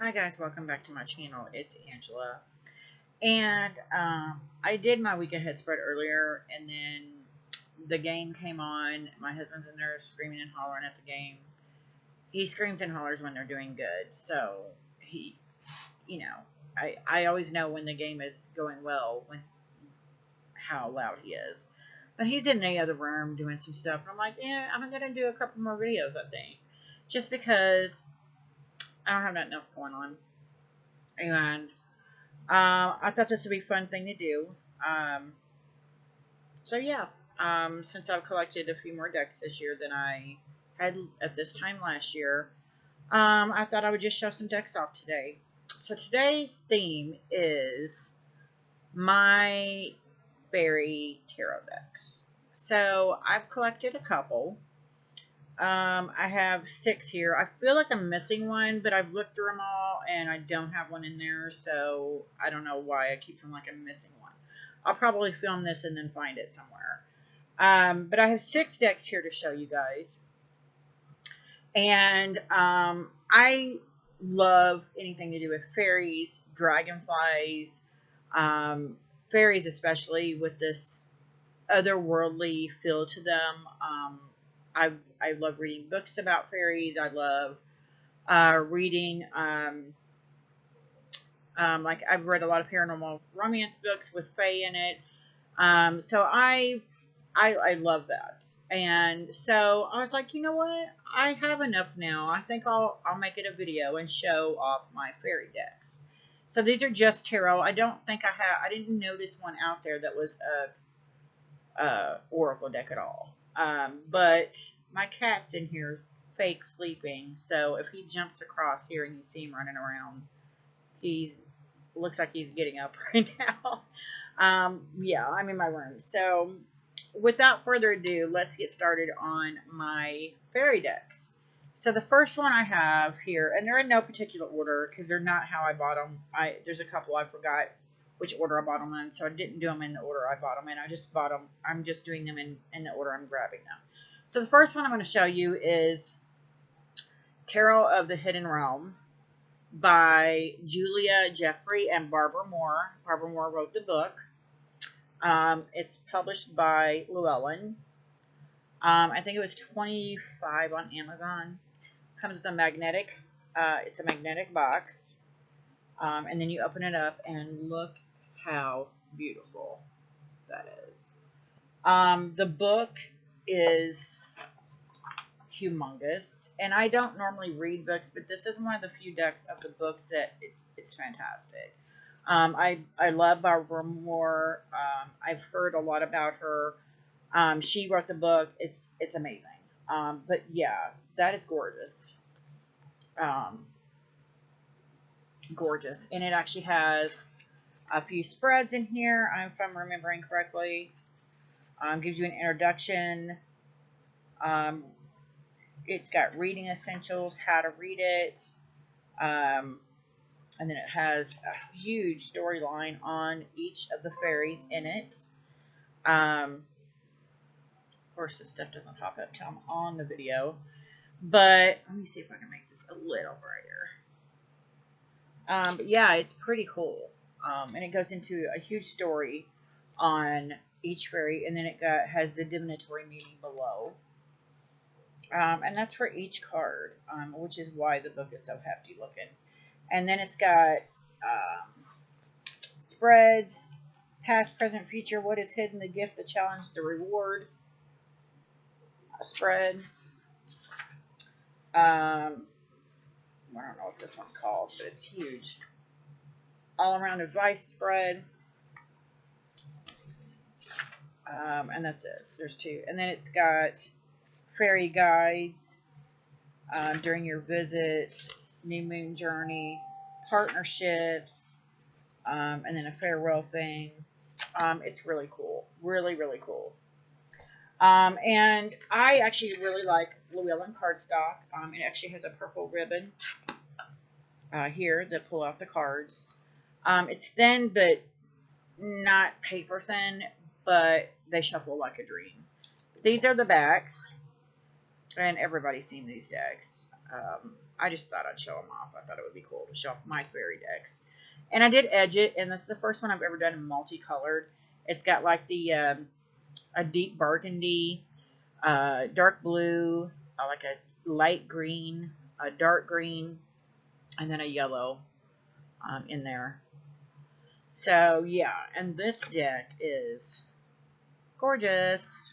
Hi guys, welcome back to my channel. It's Angela. And I did my week ahead spread earlier, and then the game came on. My husband's in there screaming and hollering at the game. He screams and hollers when they're doing good. So he, you know, I always know when the game is going well when how loud he is. But he's in the other room doing some stuff, and I'm like, yeah, I'm gonna do a couple more videos, I think, just because I don't have nothing else going on. And I thought this would be a fun thing to do. Um, so yeah, since I've collected a few more decks this year than I had at this time last year, I thought I would just show some decks off today. So today's theme is my fairy tarot decks. So I've collected a couple. I have 6 here. I feel like I'm missing one, but I've looked through them all and I don't have one in there, so I don't know why I keep feeling like I'm missing one. I'll probably film this and then find it somewhere. But I have 6 decks here to show you guys. And I love anything to do with fairies, dragonflies, fairies especially with this otherworldly feel to them. I love reading books about fairies. I love reading like I've read a lot of paranormal romance books with fae in it. So I love that. And so I was like, you know what? I have enough now. I think I'll make it a video and show off my fairy decks. So these are just tarot. I don't think I didn't notice one out there that was a oracle deck at all. But my cat's in here fake sleeping, so if he jumps across here and you see him running around, he's looks like he's getting up right now. Yeah, I'm in my room. So without further ado, let's get started on my fairy decks. So the first one I have here, and they're in no particular order because they're not how I bought them. There's a couple I forgot which order I bought them in, so I didn't do them in the order I bought them in. I just bought them. I'm just doing them in the order I'm grabbing them. So the first one I'm going to show you is Tarot of the Hidden Realm by Julia Jeffrey and Barbara Moore. Barbara Moore wrote the book. It's published by Llewellyn. I think it was $25 on Amazon. Comes with a magnetic. It's a magnetic box, and then you open it up and look how beautiful that is. The book is humongous, and I don't normally read books, but this is one of the few decks of the books that it's fantastic. I love Barbara Moore. I've heard a lot about her. She wrote the book. It's amazing. But yeah, that is gorgeous. Gorgeous, and it actually has a few spreads in here, if I'm remembering correctly. Gives you an introduction. It's got reading essentials, how to read it, and then it has a huge storyline on each of the fairies in it. Of course, this stuff doesn't pop up till I'm on the video, but let me see if I can make this a little brighter. But yeah, it's pretty cool, and it goes into a huge story on each fairy, and then it has the divinatory meaning below. And that's for each card, which is why the book is so hefty looking. And then it's got spreads, past, present, future, what is hidden, the gift, the challenge, the reward. A spread. I don't know what this one's called, but it's huge. All around advice spread. And that's it. There's 2. And then it's got fairy guides during your visit, new moon journey, partnerships, and then a farewell thing. It's really cool. Really, really cool. And I actually really like Llewellyn cardstock. It actually has a purple ribbon here to pull out the cards. It's thin, but not paper thin, but they shuffle like a dream. These are the backs. And everybody's seen these decks. I just thought I'd show them off. I thought it would be cool to show off my fairy decks. And I did edge it, and this is the first one I've ever done in multicolored. It's got like the a deep burgundy, dark blue, like a light green, a dark green, and then a yellow in there. So yeah, and this deck is gorgeous.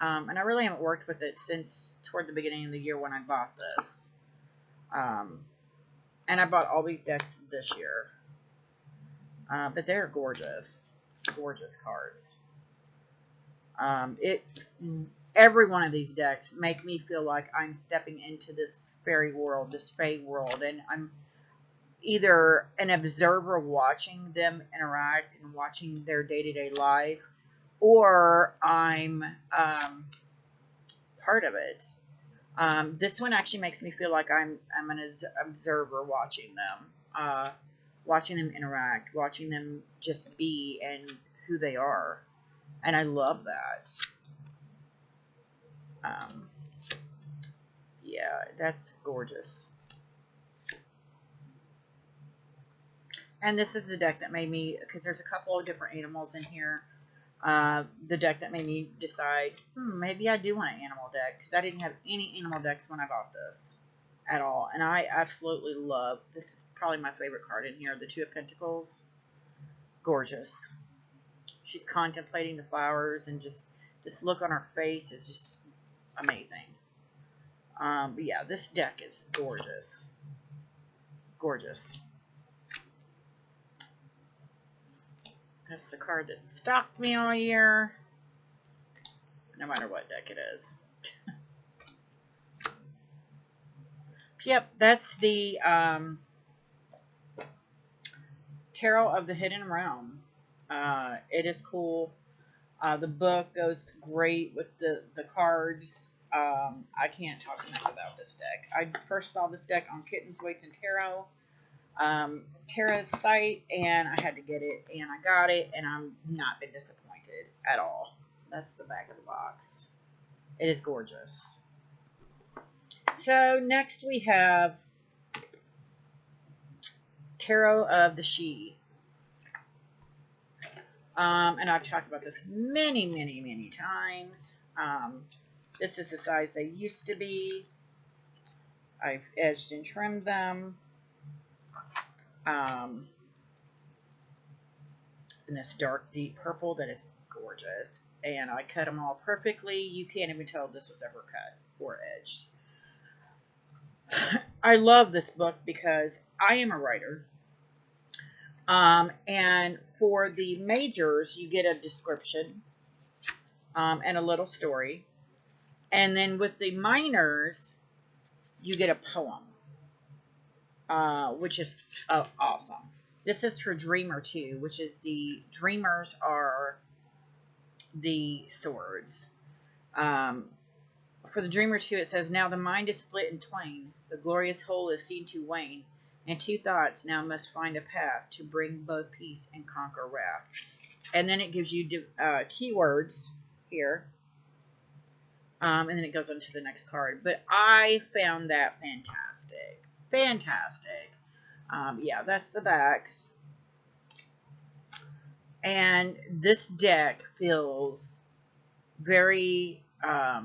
And I really haven't worked with it since toward the beginning of the year when I bought this. And I bought all these decks this year. But they're gorgeous. Gorgeous cards. Every one of these decks make me feel like I'm stepping into this fairy world, this fae world, and I'm either an observer watching them interact and watching their day-to-day life, or I'm part of it. This one actually makes me feel like I'm an observer watching them interact, watching them just be and who they are. And I love that. Yeah, that's gorgeous. And this is the deck that made me, because there's a couple of different animals in here. The deck that made me decide, maybe I do want an animal deck, because I didn't have any animal decks when I bought this at all. And I absolutely love, this is probably my favorite card in here, the Two of Pentacles. Gorgeous. She's contemplating the flowers, and just this look on her face is just amazing. But yeah, this deck is gorgeous. Gorgeous. That's the card that stalked me all year, no matter what deck it is. Yep, that's the Tarot of the Hidden Realm. It is cool. The book goes great with the cards. I can't talk enough about this deck. I first saw this deck on Kittens, Weights, and Tarot. Tara's site, and I had to get it, and I got it, and I'm not been disappointed at all. That's the back of the box. It is gorgeous. So next we have Tarot of the She. And I've talked about this many, many, many times. This is the size they used to be. I've edged and trimmed them. In this dark, deep purple that is gorgeous. And I cut them all perfectly. You can't even tell this was ever cut or edged. I love this book because I am a writer. And for the majors, you get a description and a little story. And then with the minors, you get a poem, which is awesome. This is for Dreamer 2, which is the dreamers are the swords. For the Dreamer 2, it says, now the mind is split in twain. The glorious whole is seen to wane. And two thoughts now must find a path to bring both peace and conquer wrath. And then it gives you keywords here. And then it goes on to the next card. But I found that fantastic. Fantastic. Yeah, that's the backs. And this deck feels very, I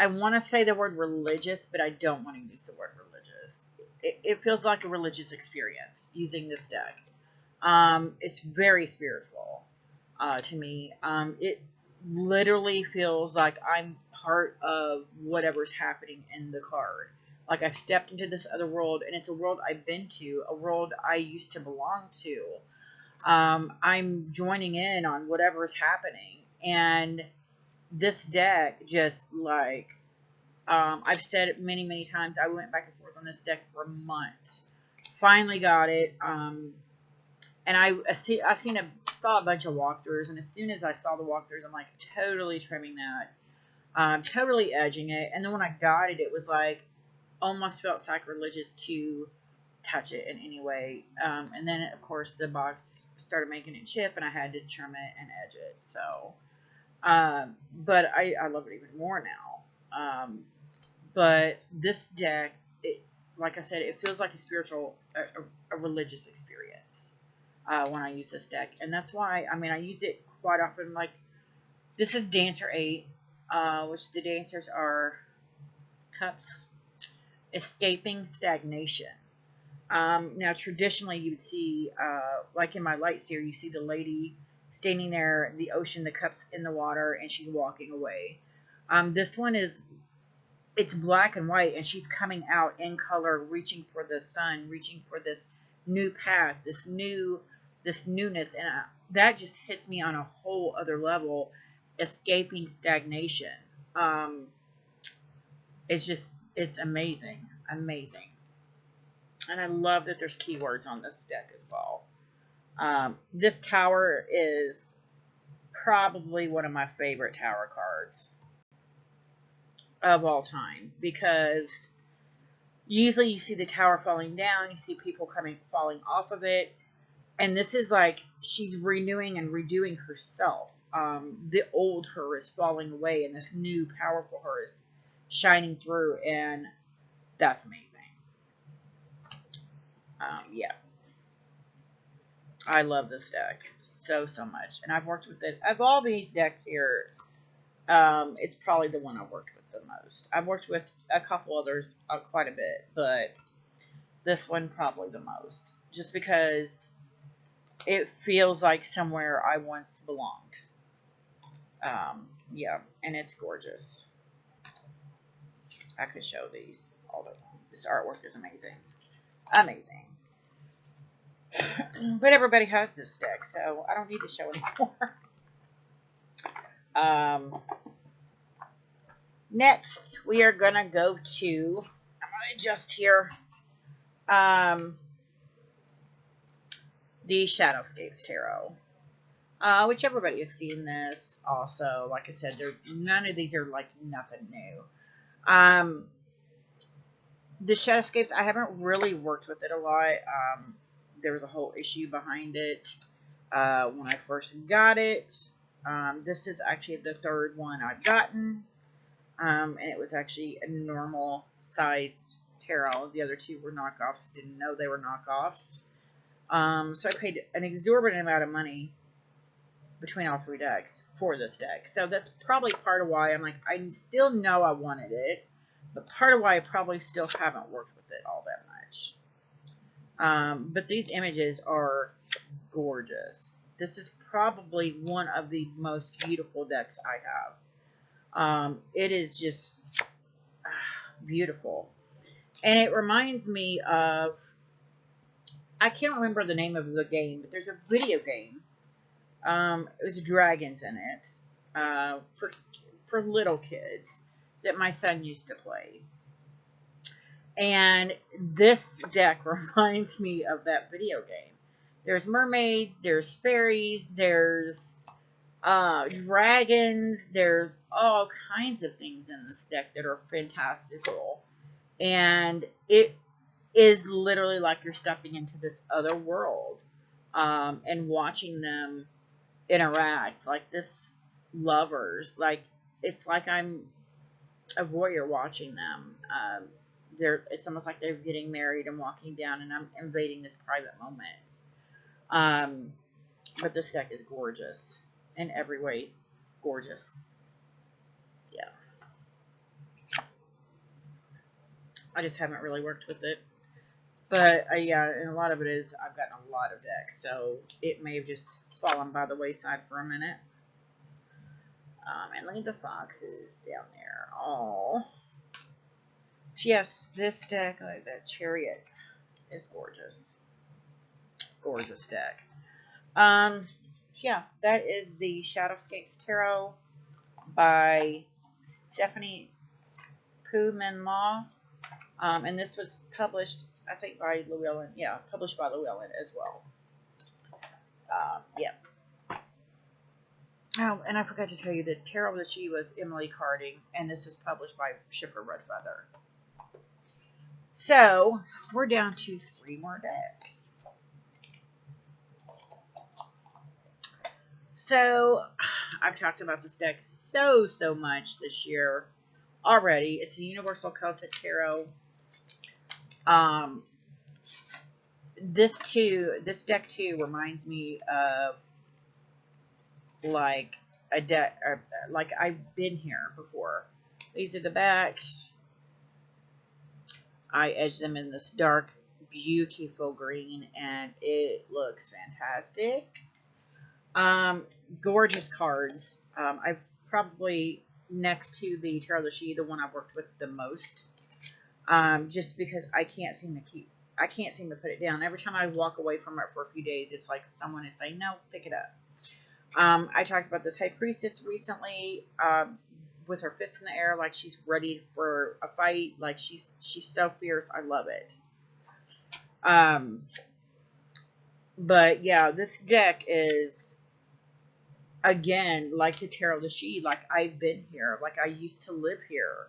want to say the word religious, but I don't want to use the word religious. It feels like a religious experience using this deck. It's very spiritual to me. It literally feels like I'm part of whatever's happening in the card. Like I've stepped into this other world, and it's a world I've been to, a world I used to belong to. I'm joining in on whatever's happening, and this deck just like I've said it many, many times. I went back and forth on this deck for months. Finally got it. And saw a bunch of walkthroughs, and as soon as I saw the walkthroughs, I'm like totally trimming that, totally edging it. And then when I got it, it was like almost felt sacrilegious to touch it in any way. And then of course the box started making it chip, and I had to trim it and edge it. So But I love it even more now. But this deck, like I said, it feels like a spiritual, a religious experience when I use this deck. And that's why, I mean, I use it quite often. Like, this is Dancer 8, which the dancers are Cups, Escaping Stagnation. Now, traditionally, you would see, like in my light seer, you see the lady standing there, the ocean, the cups in the water, and she's walking away. This one it's black and white, and she's coming out in color, reaching for the sun, reaching for this new path, this newness, and that just hits me on a whole other level. Escaping stagnation. It's amazing, amazing. And I love that there's keywords on this deck as well. This tower is probably one of my favorite tower cards of all time, because usually you see the tower falling down, you see people falling off of it, and this is like she's renewing and redoing herself. The old her is falling away, and this new powerful her is shining through, and that's amazing. Yeah, I love this deck so much, and I've worked with it. Of all these decks here, it's probably the one I've worked with the most. I've worked with a couple others quite a bit, but this one probably the most, just because it feels like somewhere I once belonged. Yeah, and it's gorgeous. I could show these all the time. This artwork is amazing. Amazing. But everybody has this deck, so I don't need to show anymore. Next, we are going to go to, I'm going to adjust here, the Shadowscapes Tarot. Which everybody has seen this also. Like I said, none of these are like nothing new. The Shadowscapes, I haven't really worked with it a lot. There was a whole issue behind it when I first got it. This is actually the third one I've gotten. And it was actually a normal sized tarot. The other two were knockoffs. Didn't know they were knockoffs. So I paid an exorbitant amount of money between all three decks for this deck. So that's probably part of why I'm like, I still know I wanted it, but part of why I probably still haven't worked with it all that much. But these images are gorgeous. This is probably one of the most beautiful decks I have. It is just beautiful. And it reminds me of, I can't remember the name of the game, but there's a video game. It was dragons in it, for little kids that my son used to play. And this deck reminds me of that video game. There's mermaids, there's fairies, there's dragons, there's all kinds of things in this deck that are fantastical. And it is literally like you're stepping into this other world, and watching them interact, like this lovers, like it's like I'm a voyeur watching them. It's almost like they're getting married and walking down, and I'm invading this private moment. But this deck is gorgeous in every way. Gorgeous. Yeah. I just haven't really worked with it. But yeah, and a lot of it is I've gotten a lot of decks, so it may have just fallen by the wayside for a minute. And look at the foxes down there. Oh, yes, this deck, like that chariot, is gorgeous. Gorgeous deck. Yeah, that is the Shadowscapes Tarot by Stephanie Poo-Min-Law. And this was published, I think, by Llewellyn. Yeah, published by Llewellyn as well. Yeah. Oh, and I forgot to tell you that Tarot that she was Emily Carding, and this is published by Schiffer Redfeather. So, we're down to 3 more decks. So, I've talked about this deck so much this year already. It's the Universal Celtic Tarot. This deck too reminds me of like a deck, like I've been here before. These are the backs. I edge them in this dark, beautiful green, and it looks fantastic. Gorgeous cards. I've probably, next to the Tarot Lishi, the one I've worked with the most. Just because I can't seem to put it down. Every time I walk away from it for a few days, it's like someone is saying, no, pick it up. I talked about this High Priestess recently, with her fist in the air, like she's ready for a fight. Like she's so fierce. I love it. But yeah, this deck is, again, like the Tarot Lishi, like I've been here, like I used to live here,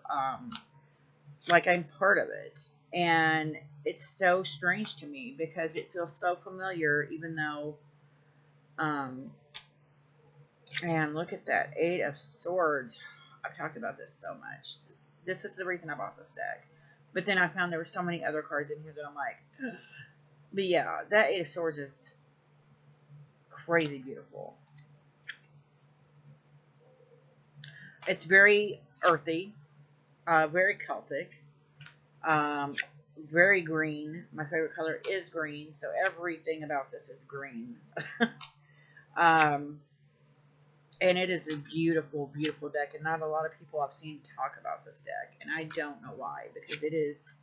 like I'm part of it. And it's so strange to me because it feels so familiar, even though, and look at that, 8 of Swords. I've talked about this so much. This is the reason I bought this deck. But then I found there were so many other cards in here that I'm like, ugh. But yeah, that 8 of Swords is crazy beautiful. It's very earthy, very Celtic, very green. My favorite color is green, so everything about this is green. And it is a beautiful, beautiful deck, and not a lot of people I've seen talk about this deck, and I don't know why, because it is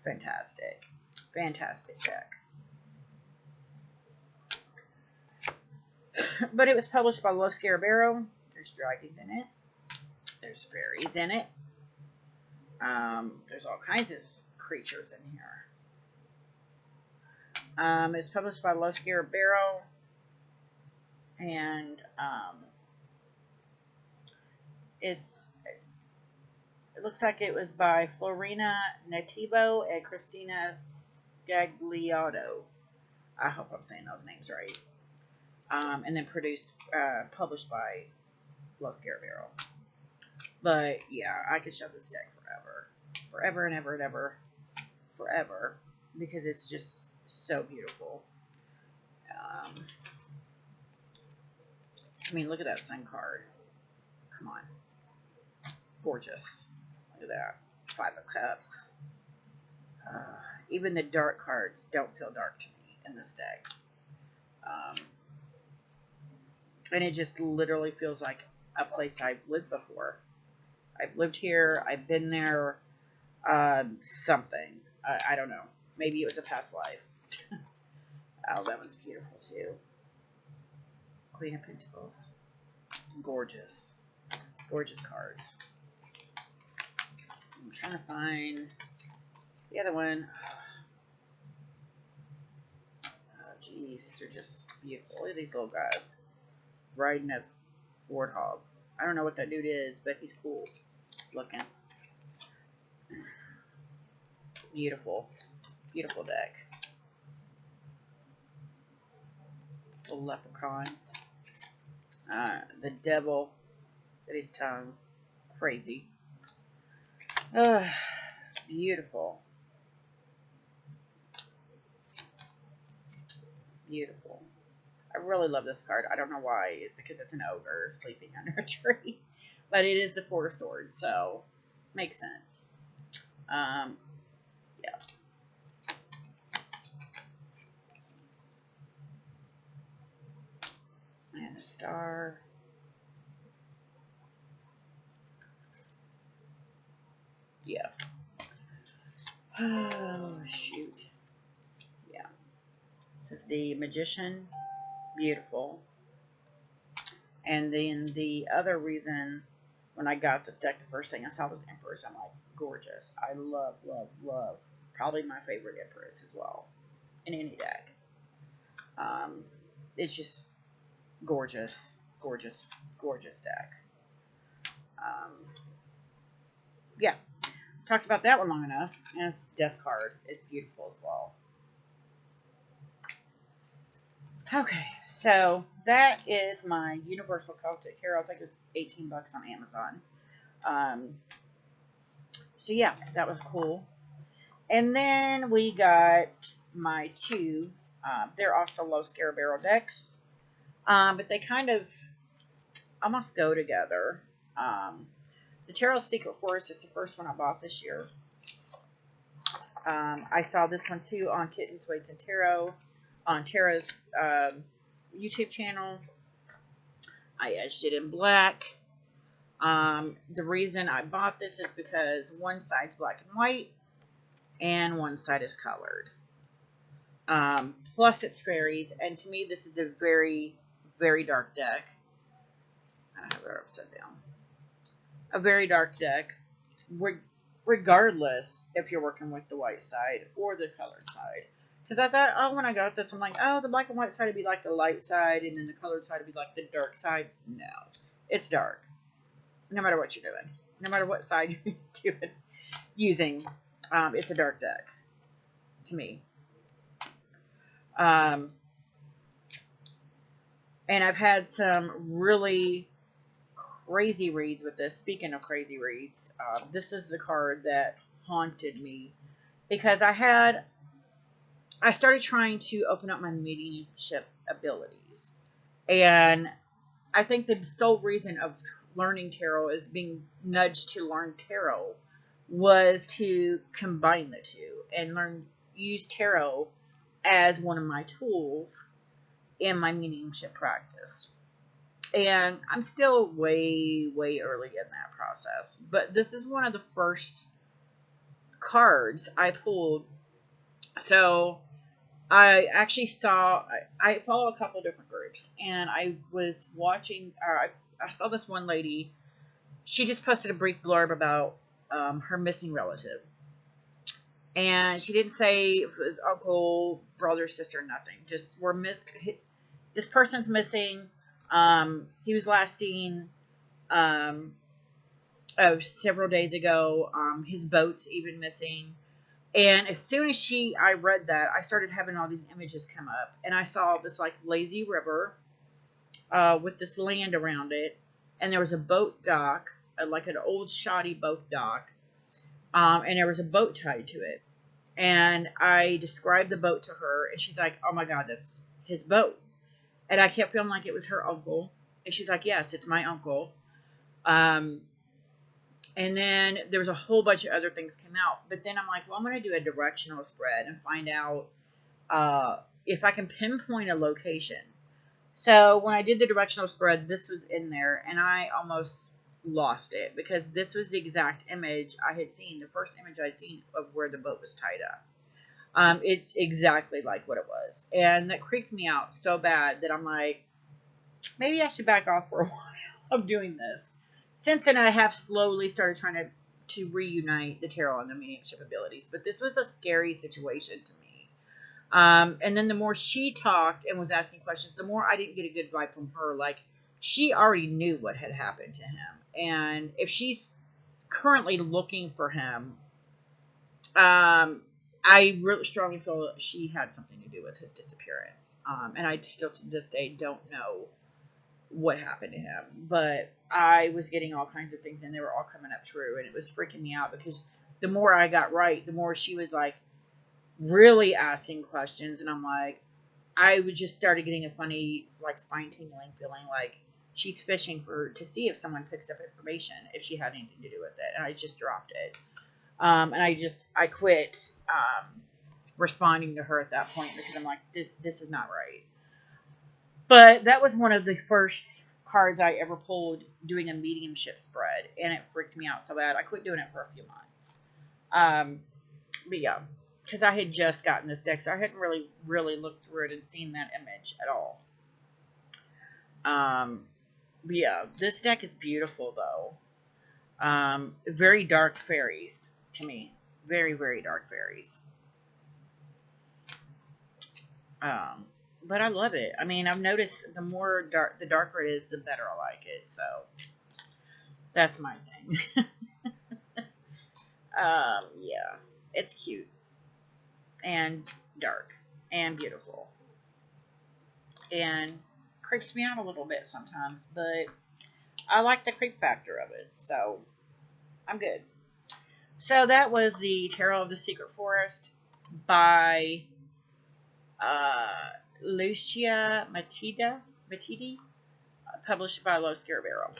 fantastic. Fantastic deck. But it was published by Los Scarabero. There's dragons in it. There's fairies in it. There's all kinds of creatures in here. It's published by Los Scarabero, and it looks like it was by Florina Nativo and Christina Scagliato. I hope I'm saying those names right. And then published by Los Scarabero. But yeah, I could show this deck forever and ever and ever, forever, because it's just so beautiful. I mean, look at that Sun card. Come on. Gorgeous. Look at that. 5 of Cups. Even the dark cards don't feel dark to me in this deck. And it just literally feels like a place I've lived before. I've lived here. I've been there. Something. I don't know. Maybe it was a past life. Oh, that one's beautiful too. Queen of Pentacles. Gorgeous. Gorgeous cards. I'm trying to find the other one. Oh, jeez. They're just beautiful. Look at these little guys riding a warthog. I don't know what that dude is, but he's cool looking. Beautiful. Beautiful deck. Little leprechauns. The devil at his tongue. Crazy. Beautiful. Beautiful. I really love this card. I don't know why, because it's an ogre sleeping under a tree. But it is the 4 of Swords, so makes sense. Yeah. And the star. Yeah. Oh, shoot. Yeah. This is the Magician. Beautiful. And then the other reason, when I got this deck, the first thing I saw was Empress. I'm like, gorgeous. I love, love, love. Probably my favorite Empress as well. In any deck. It's just gorgeous. Gorgeous, gorgeous deck. Yeah. Talked about that one long enough. And its Death card is beautiful as well. Okay, so that is my Universal Celtic Tarot. I think it was $18 on Amazon. Um, so yeah, that was cool. And then we got my two. They're also low scare barrel decks, but they kind of almost go together. Um, the Tarot Secret Forest is the first one I bought this year. I saw this one too on Kittens, Weights, and Tarot on Tara's YouTube channel. I edged it in black. The reason I bought this is because one side's black and white and one side is colored. Plus it's fairies, and to me this is a very, very dark deck. I have it upside down. A very dark deck, regardless if you're working with the white side or the colored side. Because I thought, oh, when I got this, I'm like, oh, the black and white side would be like the light side, and then the colored side would be like the dark side. No, it's dark. No matter what you're doing, no matter what side you're using, it's a dark deck to me. And I've had some really crazy reads with this. Speaking of crazy reads, this is the card that haunted me because I started trying to open up my mediumship abilities, and I think the sole reason of learning tarot is being nudged to learn tarot was to combine the two and use tarot as one of my tools in my mediumship practice. And I'm still way, way early in that process. But this is one of the first cards I pulled. So I actually I follow a couple different groups. And I was watching, I saw this one lady. She just posted a brief blurb about her missing relative. And she didn't say if it was uncle, brother, sister, nothing. Just this person's missing. He was last seen several days ago. His boat's even missing. And as soon as I read that, I started having all these images come up, and I saw this like lazy river with this land around it, and there was a boat dock, like an old shoddy boat dock, and there was a boat tied to it. And I described the boat to her, and she's like, "Oh my God, that's his boat." And I kept feeling like it was her uncle. And she's like, "Yes, it's my uncle." And then there was a whole bunch of other things came out. But then I'm like, well, I'm going to do a directional spread and find out if I can pinpoint a location. So when I did the directional spread, this was in there, and I almost lost it because this was the exact image I had seen, the first image I'd seen of where the boat was tied up. It's exactly like what it was. And that creeped me out so bad that I'm like, maybe I should back off for a while of doing this. Since then, I have slowly started trying to reunite the tarot and the mediumship abilities. But this was a scary situation to me. And then the more she talked and was asking questions, the more I didn't get a good vibe from her. Like, she already knew what had happened to him. And if she's currently looking for him, I really strongly feel that she had something to do with his disappearance. And I still to this day don't know what happened to him. But I was getting all kinds of things, and they were all coming up true. And it was freaking me out because the more I got right, the more she was like really asking questions. And I'm like, I would just started getting a funny, like, spine tingling feeling like she's fishing to see if someone picks up information, if she had anything to do with it. And I just dropped it. And I quit responding to her at that point because I'm like, this is not right. But that was one of the first cards I ever pulled doing a mediumship spread, and it freaked me out so bad I quit doing it for a few months. But yeah, because I had just gotten this deck, so I hadn't really looked through it and seen that image at all. But yeah, this deck is beautiful though. Very dark fairies to me. Very, very dark fairies. But I love it. I mean, I've noticed the darker it is, the better I like it. So that's my thing. Yeah, it's cute and dark and beautiful. and creeps me out a little bit sometimes, but I like the creep factor of it, so I'm good. So that was the Tarot of the Secret Forest by uh, Lucia Matidi, published by Los Scarabero.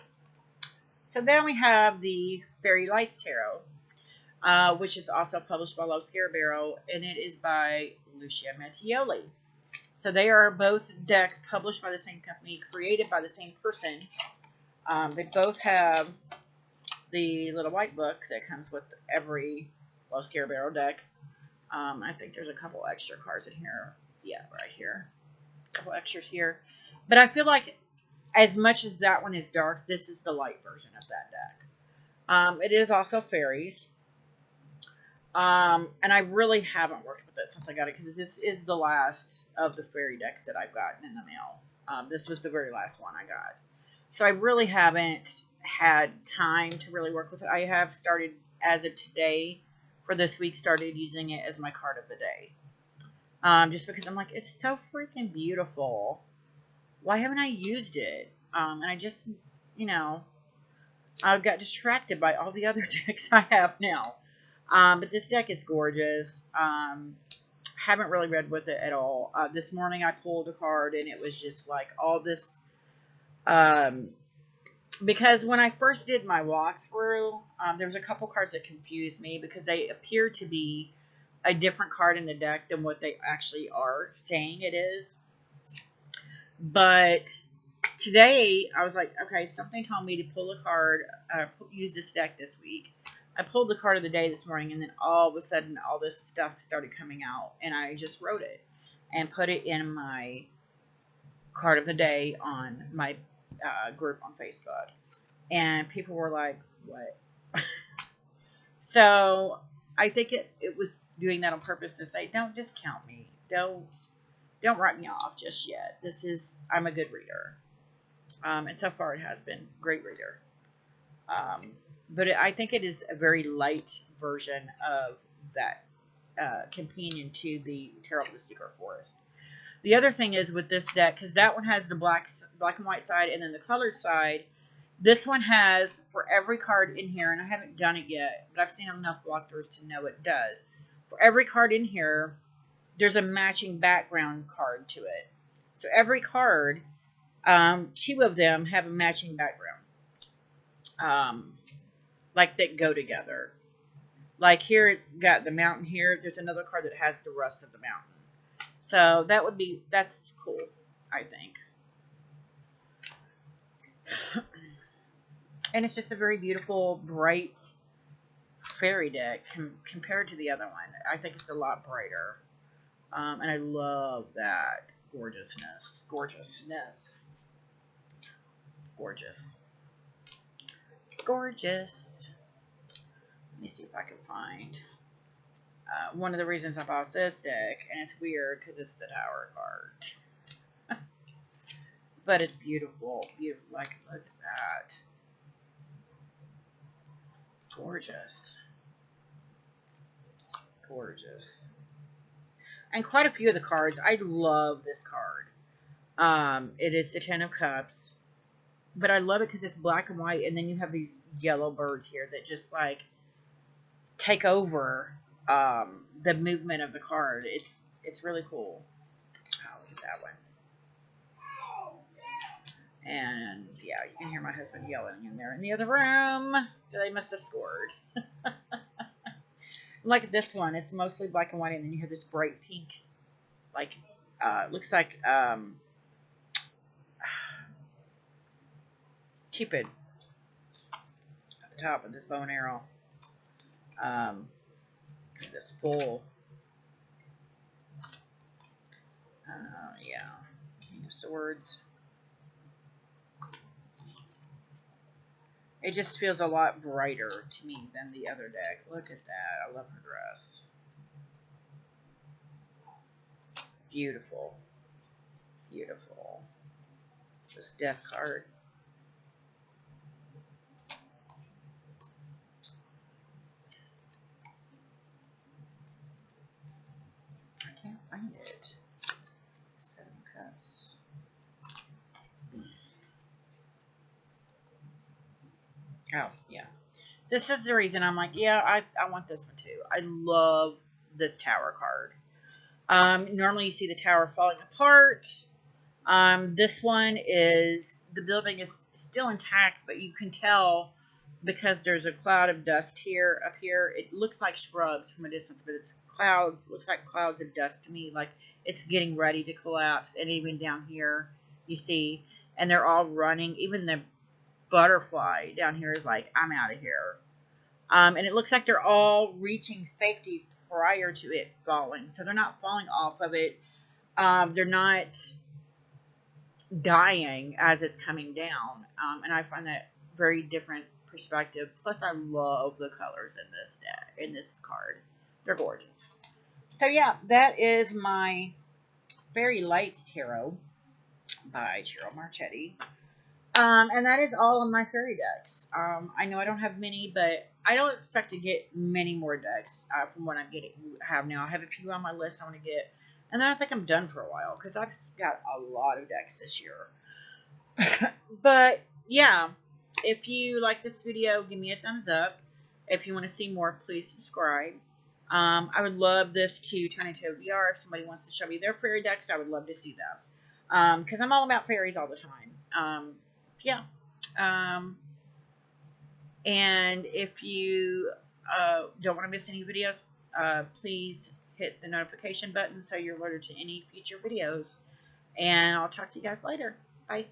So then we have the Fairy Lights Tarot, which is also published by Los Scarabero, and it is by Lucia Mattioli. So they are both decks published by the same company, created by the same person. They both have the little white book that comes with every Los Scarabero deck. I think there's a couple extra cards in here. Yeah, right here. A couple extras here. But I feel like as much as that one is dark, this is the light version of that deck. It is also fairies. And I really haven't worked with it since I got it, because this is the last of the fairy decks that I've gotten in the mail. This was the very last one I got. So I really haven't had time to really work with it. I have started, as of today, for this week, started using it as my card of the day. Just because I'm like, it's so freaking beautiful. Why haven't I used it? And I just, I got distracted by all the other decks I have now. But this deck is gorgeous. Haven't really read with it at all. This morning I pulled a card and it was just like all this. Because when I first did my walkthrough, there was a couple cards that confused me because they appear to be a different card in the deck than what they actually are saying it is. But today I was like, okay, something told me to pull a card, use this deck this week. I pulled the card of the day this morning, and then all of a sudden, all this stuff started coming out, and I just wrote it and put it in my card of the day on my group on Facebook. And people were like, what? So I think it was doing that on purpose to say, don't discount me. Don't write me off just yet. I'm a good reader. And so far it has been a great reader. But I think it is a very light version of that companion to the Tarot of the Secret Forest. The other thing is with this deck, because that one has the black and white side and then the colored side, this one has, for every card in here, and I haven't done it yet, but I've seen enough walkthroughs to know it does. For every card in here, there's a matching background card to it. So every card, two of them have a matching background. Like that go together. Like here it's got the mountain here. There's another card that has the rest of the mountain. So that's cool, I think. And it's just a very beautiful, bright fairy deck compared to the other one. I think it's a lot brighter. And I love that gorgeousness. Gorgeous. Let me see if I can find one of the reasons I bought this deck, and it's weird because it's the Tower card. But it's beautiful. Like, look at that. Gorgeous. And quite a few of the cards. I love this card. It is the Ten of Cups. But I love it because it's black and white, and then you have these yellow birds here that just, like, take over the movement of the card. It's really cool. Oh, look at that one. And yeah, you can hear my husband yelling in there in the other room. They must have scored. Like this one, it's mostly black and white, and then you have this bright pink, like looks like Cupid at the top of this bow and arrow. This full, yeah, King of Swords. It just feels a lot brighter to me than the other deck. Look at that. I love her dress. Beautiful. This death card. I can't find it. Seven of Cups. Oh, yeah. This is the reason I'm like, yeah, I want this one too. I love this tower card. Normally you see the tower falling apart. This one is, the building is still intact, but you can tell because there's a cloud of dust here, up here. It looks like shrubs from a distance, but it's clouds. It looks like clouds of dust to me, like it's getting ready to collapse. And even down here, you see, and they're all running. Even the butterfly down here is like, I'm out of here. And it looks like they're all reaching safety prior to it falling. So they're not falling off of it. They're not dying as it's coming down. And I find that very different perspective. Plus, I love the colors in this deck, in this card. They're gorgeous. So yeah, that is my Fairy Lights Tarot by Cheryl Marchetti. And that is all of my fairy decks. I know I don't have many, but I don't expect to get many more decks from what have now. I have a few on my list I want to get, and then I think I'm done for a while because I've got a lot of decks this year. But yeah, if you like this video, give me a thumbs up. If you want to see more, please subscribe. I would love this to turn into a VR. If somebody wants to show me their fairy decks, I would love to see them. Because I'm all about fairies all the time. Yeah. Um, and if you don't want to miss any videos, please hit the notification button so you're alerted to any future videos. And I'll talk to you guys later. Bye.